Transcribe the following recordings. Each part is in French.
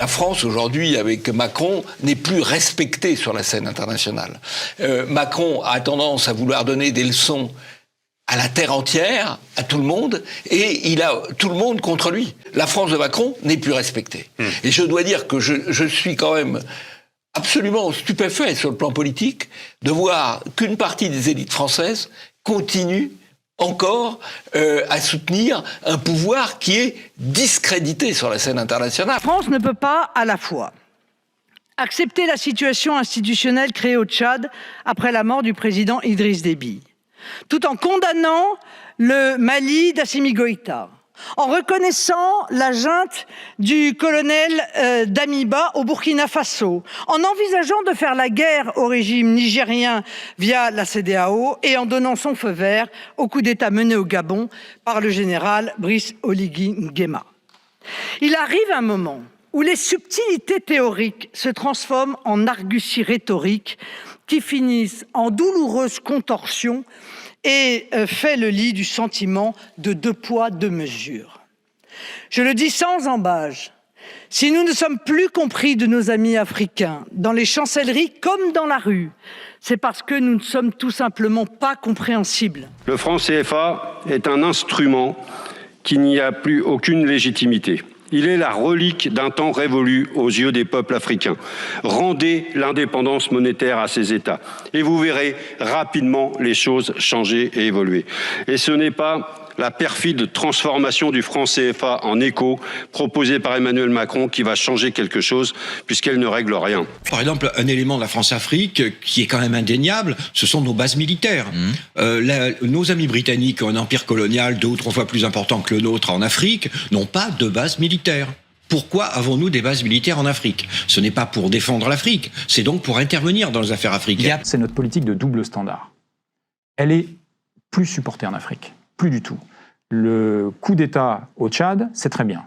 La France, aujourd'hui, avec Macron, n'est plus respectée sur la scène internationale. Macron a tendance à vouloir donner des leçons à la terre entière, à tout le monde, et il a tout le monde contre lui. La France de Macron n'est plus respectée. Et je dois dire que je suis quand même absolument stupéfait sur le plan politique de voir qu'une partie des élites françaises continue encore à soutenir un pouvoir qui est discrédité sur la scène internationale. La France ne peut pas à la fois accepter la situation institutionnelle créée au Tchad après la mort du président Idriss Déby, tout en condamnant le Mali d'Assimi Goïta, en reconnaissant la junte du colonel Damiba au Burkina Faso, en envisageant de faire la guerre au régime nigérien via la CEDEAO et en donnant son feu vert au coup d'État mené au Gabon par le général Brice Oligui Nguema. Il arrive un moment où les subtilités théoriques se transforment en arguties rhétoriques qui finissent en douloureuses contorsions et fait le lit du sentiment de deux poids, deux mesures. Je le dis sans ambages, si nous ne sommes plus compris de nos amis africains, dans les chancelleries comme dans la rue, c'est parce que nous ne sommes tout simplement pas compréhensibles. Le franc CFA est un instrument qui n'y a plus aucune légitimité. Il est la relique d'un temps révolu aux yeux des peuples africains. Rendez l'indépendance monétaire à ces États et vous verrez rapidement les choses changer et évoluer. Et ce n'est pas la perfide transformation du franc CFA en éco proposée par Emmanuel Macron qui va changer quelque chose puisqu'elle ne règle rien. Par exemple, un élément de la France-Afrique qui est quand même indéniable, ce sont nos bases militaires. Nos amis britanniques ont un empire colonial 2 ou 3 fois plus important que le nôtre en Afrique, n'ont pas de base militaire. Pourquoi avons-nous des bases militaires en Afrique ? Ce n'est pas pour défendre l'Afrique, c'est donc pour intervenir dans les affaires africaines. C'est notre politique de double standard. Elle est plus supportée en Afrique. Plus du tout. Le coup d'État au Tchad, c'est très bien.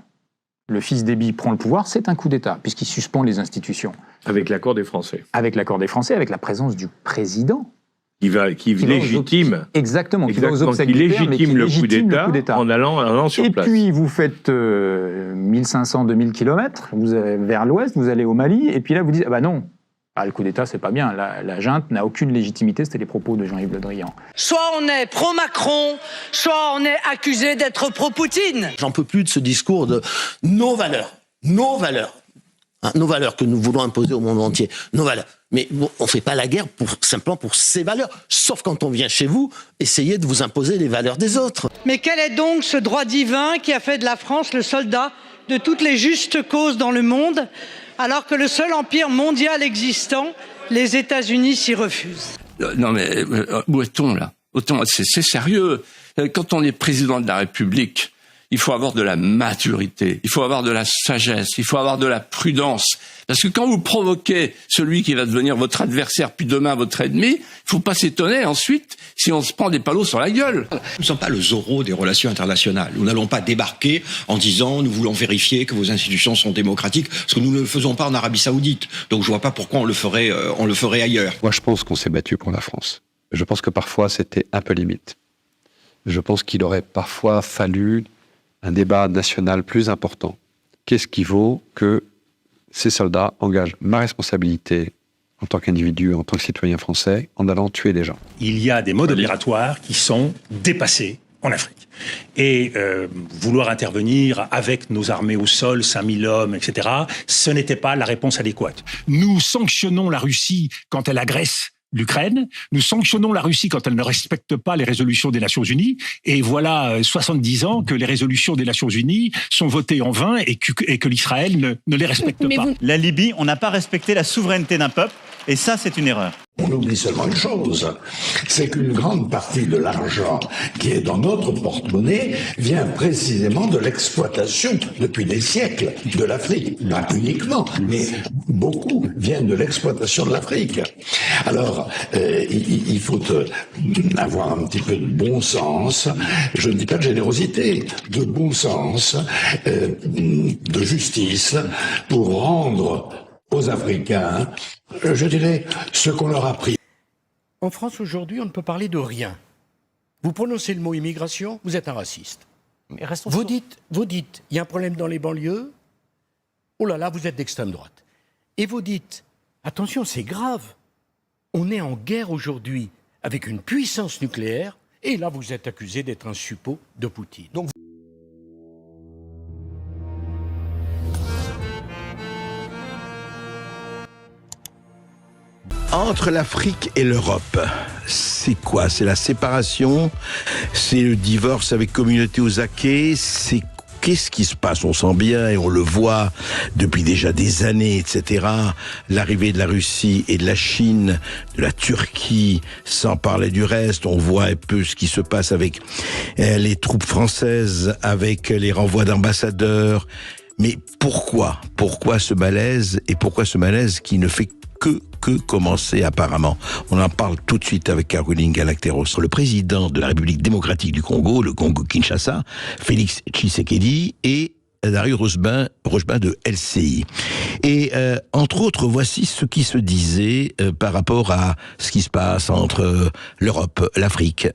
Le fils Déby prend le pouvoir, c'est un coup d'État, puisqu'il suspend les institutions. Avec l'accord des Français. Avec l'accord des Français, avec la présence du président. Qui légitime. Exactement. Qui légitime le coup d'État en allant sur place. Et puis, vous faites 1500-2000 km vers l'ouest, vous allez au Mali, et puis là, vous dites, ah bah non, le coup d'État, c'est pas bien. La junte n'a aucune légitimité, c'était les propos de Jean-Yves Le Drian. Soit on est pro-Macron, soit on est accusé d'être pro-Poutine. J'en peux plus de ce discours de nos valeurs, nos valeurs que nous voulons imposer au monde entier, nos valeurs. Mais bon, on ne fait pas la guerre simplement pour ces valeurs, sauf quand on vient chez vous essayer de vous imposer les valeurs des autres. Mais quel est donc ce droit divin qui a fait de la France le soldat de toutes les justes causes dans le monde, alors que le seul empire mondial existant, les États-Unis, s'y refusent? Non mais où est-on là? C'est sérieux. Quand on est président de la République, il faut avoir de la maturité, il faut avoir de la sagesse, il faut avoir de la prudence. Parce que quand vous provoquez celui qui va devenir votre adversaire, puis demain votre ennemi, il faut pas s'étonner ensuite si on se prend des palos sur la gueule. Nous ne sommes pas le Zorro des relations internationales. Nous n'allons pas débarquer en disant « nous voulons vérifier que vos institutions sont démocratiques », parce que nous ne le faisons pas en Arabie Saoudite. Donc je vois pas pourquoi on le ferait ailleurs. Moi je pense qu'on s'est battu pour la France. Je pense que parfois c'était un peu limite. Je pense qu'il aurait parfois fallu un débat national plus important. Qu'est-ce qui vaut que ces soldats engagent ma responsabilité en tant qu'individu, en tant que citoyen français, en allant tuer des gens? Il y a des modes opératoires qui sont dépassés en Afrique. Et vouloir intervenir avec nos armées au sol, 5000 hommes, etc., ce n'était pas la réponse adéquate. Nous sanctionnons la Russie quand elle agresse l'Ukraine, nous sanctionnons la Russie quand elle ne respecte pas les résolutions des Nations Unies, et voilà 70 ans que les résolutions des Nations Unies sont votées en vain et que l'Israël ne les respecte pas. La Libye, on n'a pas respecté la souveraineté d'un peuple, et ça c'est une erreur. On oublie seulement une chose, c'est qu'une grande partie de l'argent qui est dans notre porte-monnaie vient précisément de l'exploitation depuis des siècles de l'Afrique. Pas uniquement, mais beaucoup viennent de l'exploitation de l'Afrique. Alors, il faut avoir un petit peu de bon sens, je ne dis pas de générosité, de bon sens, de justice, pour rendre aux Africains, je dirais, ce qu'on leur a pris. En France, aujourd'hui, on ne peut parler de rien. Vous prononcez le mot immigration, vous êtes un raciste. Mais vous dites, il y a un problème dans les banlieues, oh là là, vous êtes d'extrême droite. Et vous dites, attention, c'est grave. On est en guerre aujourd'hui avec une puissance nucléaire, et là, vous êtes accusé d'être un suppôt de Poutine. Donc, entre l'Afrique et l'Europe, c'est quoi? C'est la séparation? C'est le divorce avec communauté Ozaké? Qu'est-ce qui se passe? On sent bien et on le voit depuis déjà des années, etc. L'arrivée de la Russie et de la Chine, de la Turquie, sans parler du reste. On voit un peu ce qui se passe avec les troupes françaises, avec les renvois d'ambassadeurs. Mais pourquoi ce malaise? Et pourquoi ce malaise qui ne fait que commencer apparemment? On en parle tout de suite avec Caroline Galacteros. Le président de la République démocratique du Congo, le Congo-Kinshasa, Félix Tshisekedi, et Dario Rojbin de LCI. Et entre autres, voici ce qui se disait par rapport à ce qui se passe entre l'Europe, l'Afrique,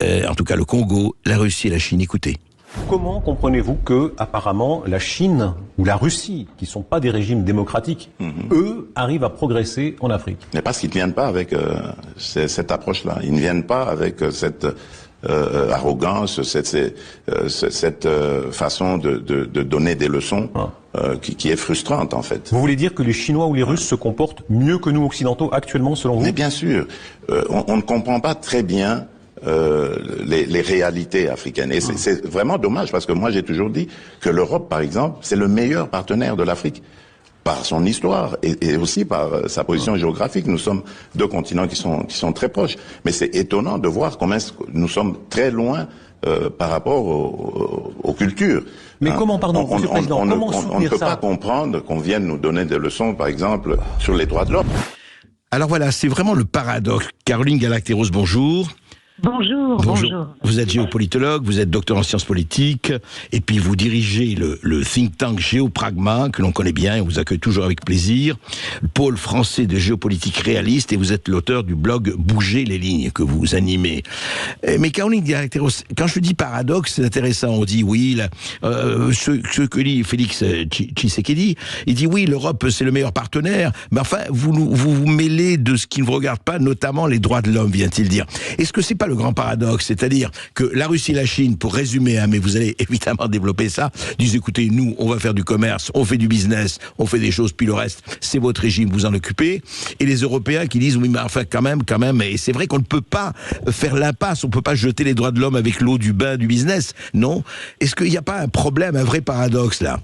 en tout cas le Congo, la Russie et la Chine. Écoutez. Comment comprenez-vous que, apparemment, la Chine ou la Russie, qui ne sont pas des régimes démocratiques, eux, arrivent à progresser en Afrique? Mais parce qu'ils ne viennent pas avec cette approche-là. Ils ne viennent pas avec cette arrogance, cette façon de donner des leçons qui est frustrante, en fait. Vous voulez dire que les Chinois ou les Russes se comportent mieux que nous, occidentaux, actuellement, selon vous? Mais bien sûr. On ne comprend pas très bien les réalités africaines. Et c'est vraiment dommage, parce que moi j'ai toujours dit que l'Europe, par exemple, c'est le meilleur partenaire de l'Afrique, par son histoire et aussi par sa position géographique. Nous sommes deux continents qui sont très proches. Mais c'est étonnant de voir comment nous sommes très loin par rapport aux cultures. Mais comment, pardon, Monsieur le Président, comment on ne peut pas comprendre qu'on vienne nous donner des leçons, par exemple, sur les droits de l'homme. Alors voilà, c'est vraiment le paradoxe. Caroline Galacteros, bonjour. Bonjour. Vous êtes géopolitologue, vous êtes docteur en sciences politiques, et puis vous dirigez le think tank Géopragma, que l'on connaît bien et on vous accueille toujours avec plaisir, le pôle français de géopolitique réaliste, et vous êtes l'auteur du blog Bouger les lignes, que vous animez. Mais Caroline Galacteros, quand je dis paradoxe, c'est intéressant. On dit oui, ce que dit Félix Tshisekedi, il dit oui, l'Europe c'est le meilleur partenaire, mais enfin vous mêlez de ce qui ne vous regarde pas, notamment les droits de l'homme, vient-il dire. Est-ce que c'est pas le grand paradoxe, c'est-à-dire que la Russie et la Chine, pour résumer, mais vous allez évidemment développer ça, disent écoutez, nous, on va faire du commerce, on fait du business, on fait des choses, puis le reste, c'est votre régime, vous en occupez. Et les Européens qui disent oui, mais enfin, quand même, et c'est vrai qu'on ne peut pas faire l'impasse, on ne peut pas jeter les droits de l'homme avec l'eau du bain du business, non? Est-ce qu'il n'y a pas un problème, un vrai paradoxe là?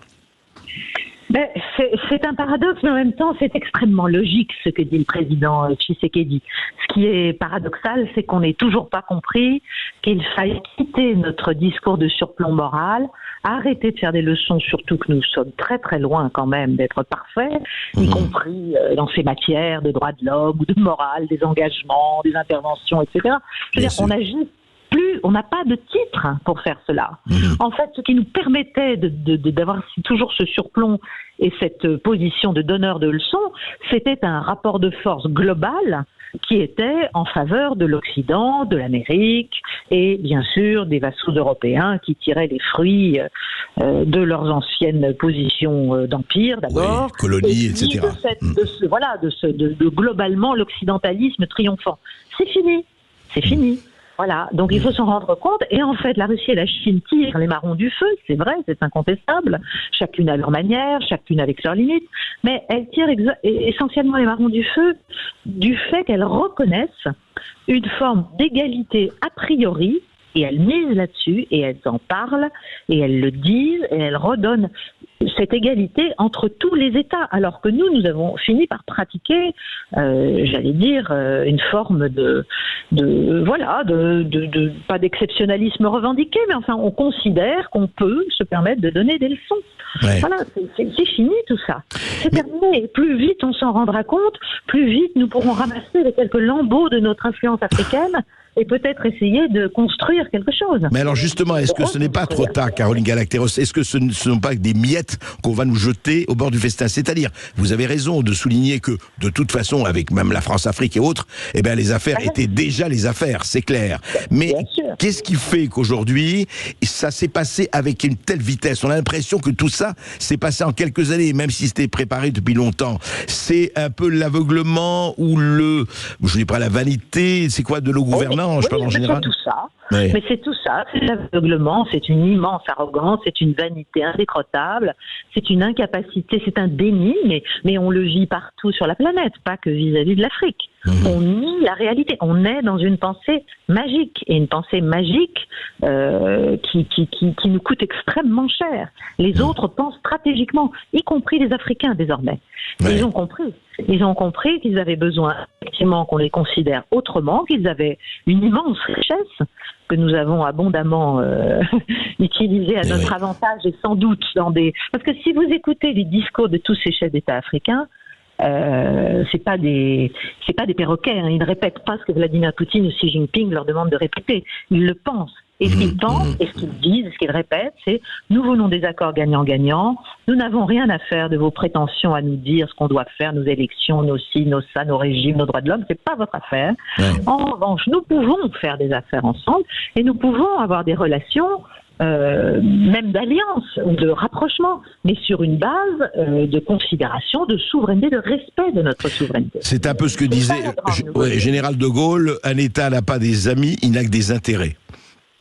C'est un paradoxe, mais en même temps, c'est extrêmement logique ce que dit le président Tshisekedi. Ce qui est paradoxal, c'est qu'on n'ait toujours pas compris qu'il faille quitter notre discours de surplomb moral, arrêter de faire des leçons, surtout que nous sommes très très loin quand même d'être parfaits, y compris dans ces matières de droits de l'homme ou de morale, des engagements, des interventions, etc. On agit on n'a pas de titre pour faire cela. En fait, ce qui nous permettait d'avoir toujours ce surplomb et cette position de donneur de leçons, c'était un rapport de force global qui était en faveur de l'Occident, de l'Amérique et bien sûr des vassaux européens qui tiraient les fruits de leurs anciennes positions d'empire d'abord, colonies, etc. De globalement l'occidentalisme triomphant. C'est fini. Voilà, donc il faut s'en rendre compte. Et en fait, la Russie et la Chine tirent les marrons du feu, c'est vrai, c'est incontestable, chacune à leur manière, chacune avec leurs limites, mais elles tirent essentiellement les marrons du feu du fait qu'elles reconnaissent une forme d'égalité a priori, et elles misent là-dessus, et elles en parlent, et elles le disent, et elles redonnent cette égalité entre tous les États, alors que nous avons fini par pratiquer, j'allais dire, une forme pas d'exceptionnalisme revendiqué, mais enfin, on considère qu'on peut se permettre de donner des leçons. Ouais. Voilà, c'est fini tout ça. C'est terminé. Et plus vite on s'en rendra compte, plus vite nous pourrons ramasser les quelques lambeaux de notre influence africaine et peut-être essayer de construire quelque chose. Mais alors justement, est-ce que ce n'est pas trop tard, Caroline Galacteros? Est-ce que ce ne sont pas des miettes qu'on va nous jeter au bord du festin? C'est-à-dire, vous avez raison de souligner que, de toute façon, avec même la France-Afrique et autres, eh bien, les affaires étaient déjà les affaires, c'est clair. Mais qu'est-ce qui fait qu'aujourd'hui, ça s'est passé avec une telle vitesse? On a l'impression que tout ça s'est passé en quelques années, même si c'était préparé depuis longtemps. C'est un peu l'aveuglement ou je dis pas la vanité, c'est quoi, de nos gouvernants, je parle en général. C'est tout ça. Oui. Mais c'est tout ça, c'est l'aveuglement, c'est une immense arrogance, c'est une vanité indécrottable, c'est une incapacité, c'est un déni, mais on le vit partout sur la planète, pas que vis-à-vis de l'Afrique. On nie la réalité, on est dans une pensée magique, et une pensée magique qui nous coûte extrêmement cher. Les autres pensent stratégiquement, y compris les Africains désormais. Ils ont compris qu'ils avaient besoin effectivement qu'on les considère autrement, qu'ils avaient une immense richesse que nous avons abondamment utilisée à notre avantage, et sans doute parce que si vous écoutez les discours de tous ces chefs d'État africains, c'est pas des perroquets, hein. Ils ne répètent pas ce que Vladimir Poutine ou Xi Jinping leur demandent de répéter. Ils le pensent. Et ce qu'ils pensent, et ce qu'ils disent, ce qu'ils répètent, c'est « Nous voulons des accords gagnant-gagnant, nous n'avons rien à faire de vos prétentions à nous dire ce qu'on doit faire, nos élections, nos ci, nos ça, nos régimes, nos droits de l'homme, c'est pas votre affaire. En revanche, nous pouvons faire des affaires ensemble, et nous pouvons avoir des relations même d'alliance ou de rapprochement, mais sur une base de considération, de souveraineté, de respect de notre souveraineté. » C'est un peu ce que disait Général de Gaulle, un État n'a pas des amis, il n'a que des intérêts.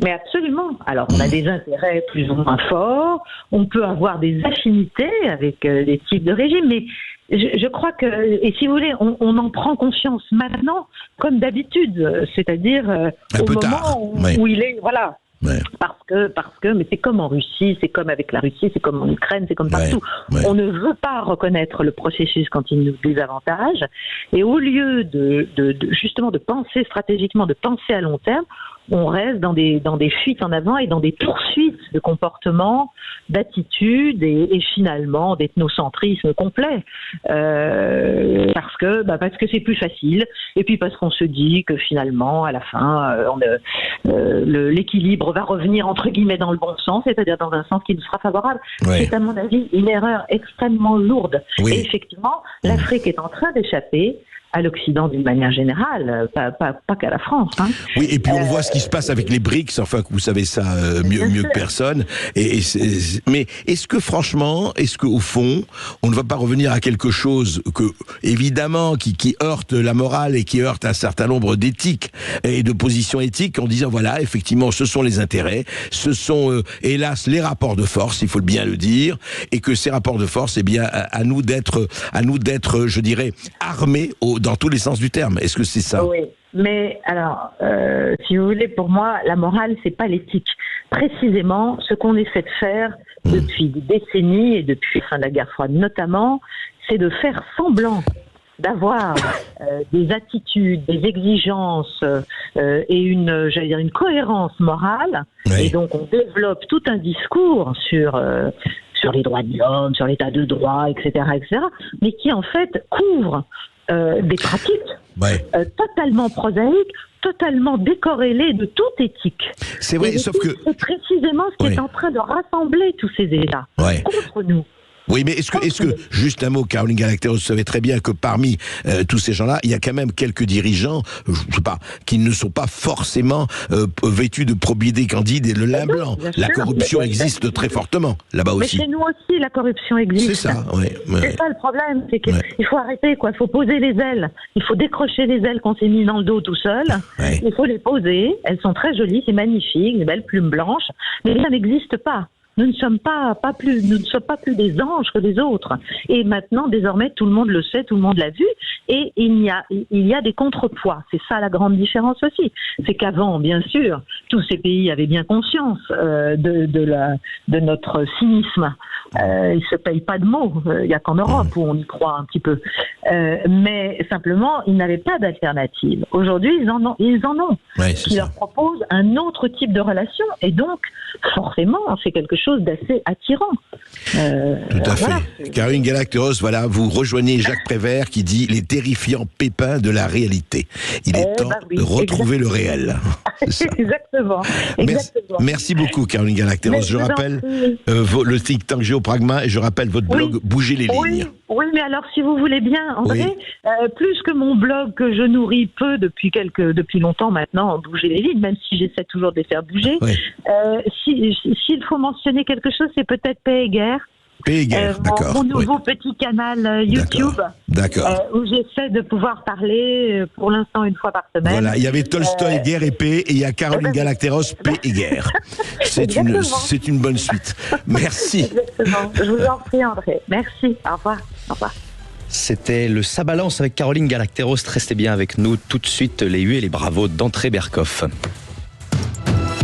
Mais absolument. Alors, on a des intérêts plus ou moins forts, on peut avoir des affinités avec des types de régimes, mais je crois que, et si vous voulez, on en prend conscience maintenant, comme d'habitude, c'est-à-dire au moment où il est, voilà. Parce que, mais c'est comme en Russie, c'est comme avec la Russie, c'est comme en Ukraine, c'est comme partout. On ne veut pas reconnaître le processus quand il nous désavantage, et au lieu justement de penser stratégiquement, de penser à long terme, on reste dans des fuites en avant et dans des poursuites de comportements, d'attitudes et finalement d'ethnocentrisme complet. Parce que c'est plus facile, et puis parce qu'on se dit que finalement, à la fin, l'équilibre va revenir entre guillemets dans le bon sens, c'est-à-dire dans un sens qui nous sera favorable. C'est à mon avis une erreur extrêmement lourde. Et effectivement, l'Afrique est en train d'échapper à l'Occident d'une manière générale, pas qu'à la France. Hein. Oui, et puis on voit ce qui se passe avec les BRICS, enfin, vous savez ça mieux que personne. Mais est-ce que franchement, au fond, on ne va pas revenir à quelque chose que, évidemment, qui heurte la morale et qui heurte un certain nombre d'éthiques et de positions éthiques, en disant, voilà, effectivement, ce sont les intérêts, ce sont, hélas, les rapports de force, il faut bien le dire, et que ces rapports de force, eh bien, à nous d'être, je dirais, armés dans tous les sens du terme. Est-ce que c'est ça? Oui, mais alors, si vous voulez, pour moi, la morale, c'est pas l'éthique. Précisément, ce qu'on essaie de faire depuis des décennies et depuis la fin de la guerre froide notamment, c'est de faire semblant d'avoir des attitudes, des exigences et une cohérence morale. Et donc, on développe tout un discours sur les droits de l'homme, sur l'état de droit, etc., mais qui en fait couvre des pratiques totalement prosaïques, totalement décorrélées de toute éthique. C'est vrai, sauf que c'est précisément ce qui est en train de rassembler tous ces États contre nous. Oui, mais est-ce que, juste un mot, Caroline Galacteros, vous savez très bien que parmi tous ces gens-là, il y a quand même quelques dirigeants, je sais pas, qui ne sont pas forcément vêtus de probité candide et le lin blanc. La corruption existe très fortement, là-bas aussi. Mais chez nous aussi, la corruption existe. C'est ça, oui. C'est ça le problème, c'est qu'il faut arrêter, quoi. Il faut poser les ailes. Il faut décrocher les ailes qu'on s'est mis dans le dos tout seul. Il faut les poser. Elles sont très jolies, c'est magnifique, des belles plumes blanches, mais ça n'existe pas. Nous ne sommes pas plus des anges que des autres. Et maintenant, désormais, tout le monde le sait, tout le monde l'a vu. Et il y a des contrepoids. C'est ça la grande différence aussi. C'est qu'avant, bien sûr, tous ces pays avaient bien conscience de notre cynisme. Ils se payent pas de mots. Il y a qu'en Europe où on y croit un petit peu. Mais simplement, ils n'avaient pas d'alternative. Aujourd'hui, ils en ont. Ouais, qui leur proposent un autre type de relation. Et donc, forcément, c'est quelque chose d'assez attirant. Tout à fait. Caroline Galacteros, voilà, vous rejoignez Jacques Prévert qui dit les terrifiants pépins de la réalité. Il est temps de retrouver le réel. Exactement. Merci beaucoup, Caroline Galacteros. Je rappelle le think tank Géopragma et je rappelle votre blog Bouger les lignes. Oui, mais alors, si vous voulez bien, André, plus que mon blog que je nourris peu depuis longtemps maintenant, Bouger les lignes, même si j'essaie toujours de les faire bouger, s'il faut mentionner quelque chose, c'est peut-être Paix et Guerre. Paix et Guerre, d'accord. Mon nouveau petit canal YouTube, où j'essaie de pouvoir parler, pour l'instant, une fois par semaine. Voilà, il y avait Tolstoï, Guerre et Paix, et il y a Caroline Galacteros, Paix et Guerre. C'est une bonne suite. Merci. Exactement. Je vous en prie, André. Merci. Au revoir. Au revoir. C'était le Ça balance avec Caroline Galacteros. Restez bien avec nous. Tout de suite, les huées et les bravos d'André Berkoff.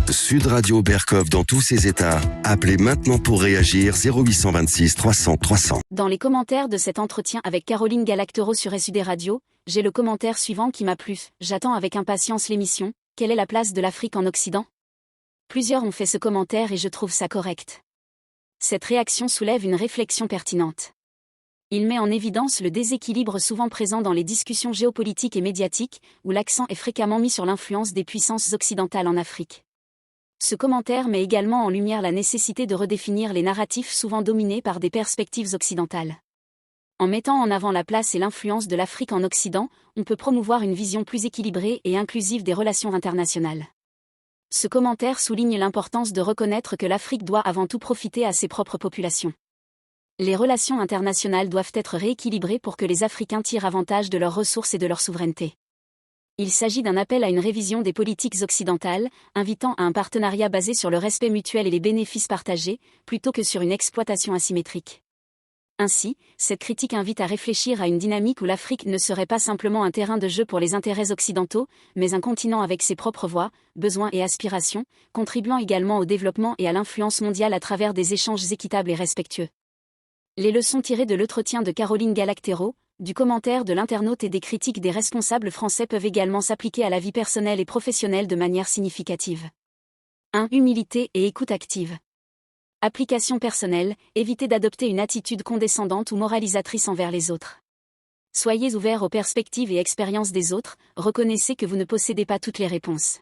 Sud Radio Berkoff dans tous ses états. Appelez maintenant pour réagir 0826 300 300. Dans les commentaires de cet entretien avec Caroline Galacteros sur SUD Radio, j'ai le commentaire suivant qui m'a plu. J'attends avec impatience l'émission. Quelle est la place de l'Afrique en Occident ? Plusieurs ont fait ce commentaire et je trouve ça correct. Cette réaction soulève une réflexion pertinente. Il met en évidence le déséquilibre souvent présent dans les discussions géopolitiques et médiatiques, où l'accent est fréquemment mis sur l'influence des puissances occidentales en Afrique. Ce commentaire met également en lumière la nécessité de redéfinir les narratifs souvent dominés par des perspectives occidentales. En mettant en avant la place et l'influence de l'Afrique en Occident, on peut promouvoir une vision plus équilibrée et inclusive des relations internationales. Ce commentaire souligne l'importance de reconnaître que l'Afrique doit avant tout profiter à ses propres populations. Les relations internationales doivent être rééquilibrées pour que les Africains tirent avantage de leurs ressources et de leur souveraineté. Il s'agit d'un appel à une révision des politiques occidentales, invitant à un partenariat basé sur le respect mutuel et les bénéfices partagés, plutôt que sur une exploitation asymétrique. Ainsi, cette critique invite à réfléchir à une dynamique où l'Afrique ne serait pas simplement un terrain de jeu pour les intérêts occidentaux, mais un continent avec ses propres voix, besoins et aspirations, contribuant également au développement et à l'influence mondiale à travers des échanges équitables et respectueux. Les leçons tirées de l'entretien de Caroline Galacteros, du commentaire de l'internaute et des critiques des responsables français peuvent également s'appliquer à la vie personnelle et professionnelle de manière significative. 1. Humilité et écoute active. Application personnelle, évitez d'adopter une attitude condescendante ou moralisatrice envers les autres. Soyez ouverts aux perspectives et expériences des autres, reconnaissez que vous ne possédez pas toutes les réponses.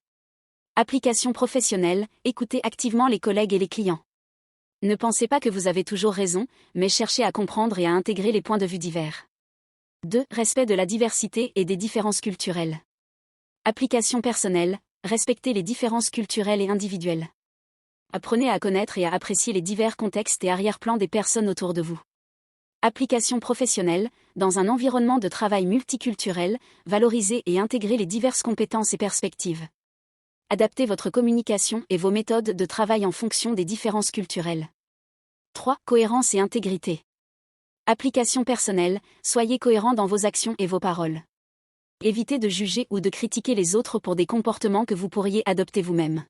Application professionnelle, écoutez activement les collègues et les clients. Ne pensez pas que vous avez toujours raison, mais cherchez à comprendre et à intégrer les points de vue divers. 2. Respect de la diversité et des différences culturelles. Application personnelle, respectez les différences culturelles et individuelles. Apprenez à connaître et à apprécier les divers contextes et arrière-plans des personnes autour de vous. Application professionnelle, dans un environnement de travail multiculturel, valorisez et intégrez les diverses compétences et perspectives. Adaptez votre communication et vos méthodes de travail en fonction des différences culturelles. 3. Cohérence et intégrité. Application personnelle, soyez cohérent dans vos actions et vos paroles. Évitez de juger ou de critiquer les autres pour des comportements que vous pourriez adopter vous-même.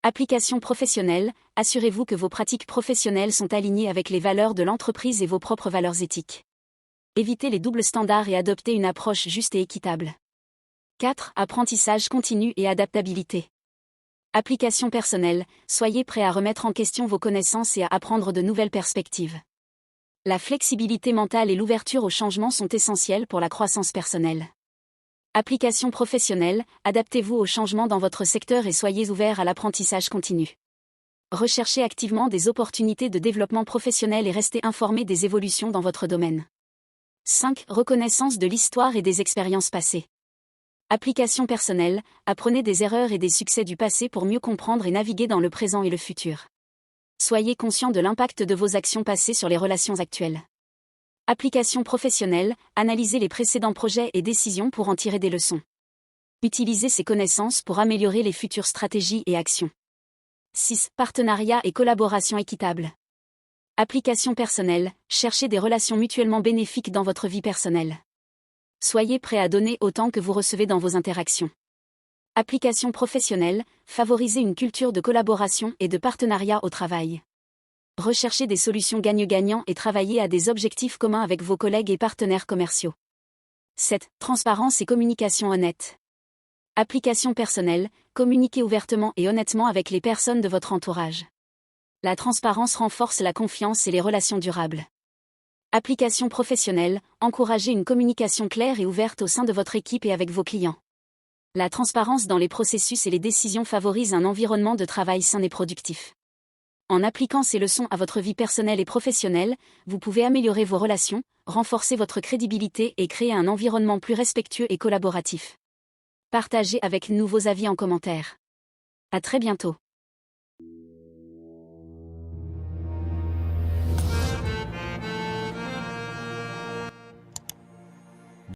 Application professionnelle, assurez-vous que vos pratiques professionnelles sont alignées avec les valeurs de l'entreprise et vos propres valeurs éthiques. Évitez les doubles standards et adoptez une approche juste et équitable. 4. Apprentissage continu et adaptabilité. Application personnelle, soyez prêt à remettre en question vos connaissances et à apprendre de nouvelles perspectives. La flexibilité mentale et l'ouverture au changement sont essentielles pour la croissance personnelle. Application professionnelle, adaptez-vous au changement dans votre secteur et soyez ouverts à l'apprentissage continu. Recherchez activement des opportunités de développement professionnel et restez informés des évolutions dans votre domaine. 5. Reconnaissance de l'histoire et des expériences passées. Application personnelle, apprenez des erreurs et des succès du passé pour mieux comprendre et naviguer dans le présent et le futur. Soyez conscient de l'impact de vos actions passées sur les relations actuelles. Application professionnelle, analysez les précédents projets et décisions pour en tirer des leçons. Utilisez ces connaissances pour améliorer les futures stratégies et actions. 6. Partenariat et collaboration équitable. Application personnelle, cherchez des relations mutuellement bénéfiques dans votre vie personnelle. Soyez prêt à donner autant que vous recevez dans vos interactions. Application professionnelle, favorisez une culture de collaboration et de partenariat au travail. Recherchez des solutions gagnant-gagnant et travaillez à des objectifs communs avec vos collègues et partenaires commerciaux. 7. Transparence et communication honnête. Application personnelle, communiquez ouvertement et honnêtement avec les personnes de votre entourage. La transparence renforce la confiance et les relations durables. Application professionnelle, encouragez une communication claire et ouverte au sein de votre équipe et avec vos clients. La transparence dans les processus et les décisions favorise un environnement de travail sain et productif. En appliquant ces leçons à votre vie personnelle et professionnelle, vous pouvez améliorer vos relations, renforcer votre crédibilité et créer un environnement plus respectueux et collaboratif. Partagez avec nous vos avis en commentaire. À très bientôt.